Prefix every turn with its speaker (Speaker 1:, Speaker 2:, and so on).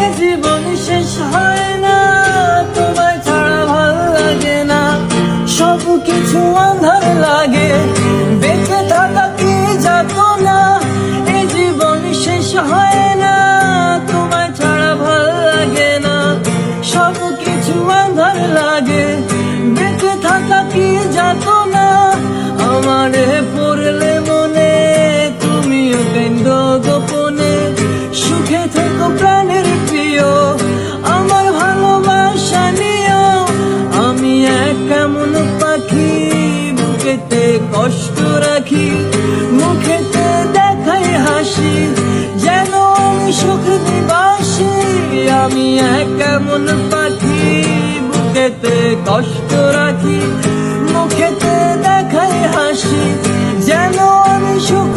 Speaker 1: এ জীবন শেষ হয় না, তোমায় ছাড়া ভাল লাগে না, সব কিছু আঁধার লাগে, বেঁচে থাকা কি যাতো না। এ জীবন শেষ হয় না, তোমায় ছাড়া ভাল লাগে না, সব কিছু আঁধার লাগে, বেঁচে থাকা কি যাতো না। আমারে পড়লে মনে তুমিও কেন্দ্র গোপনে, সুখে থেকো প্রাণের প্রিয়, আমার ভালোবাসা নিও। আমি এক কেমন পাখি, বুকেতে কষ্ট রাখি, মুখেতে দেখাই হাসি, যেন আমি সুখ নিবাসী। আমি এক কেমন পাখি, বুকেতে কষ্ট রাখি, মুখেতে দেখাই হাসি, যেন আমি সুখ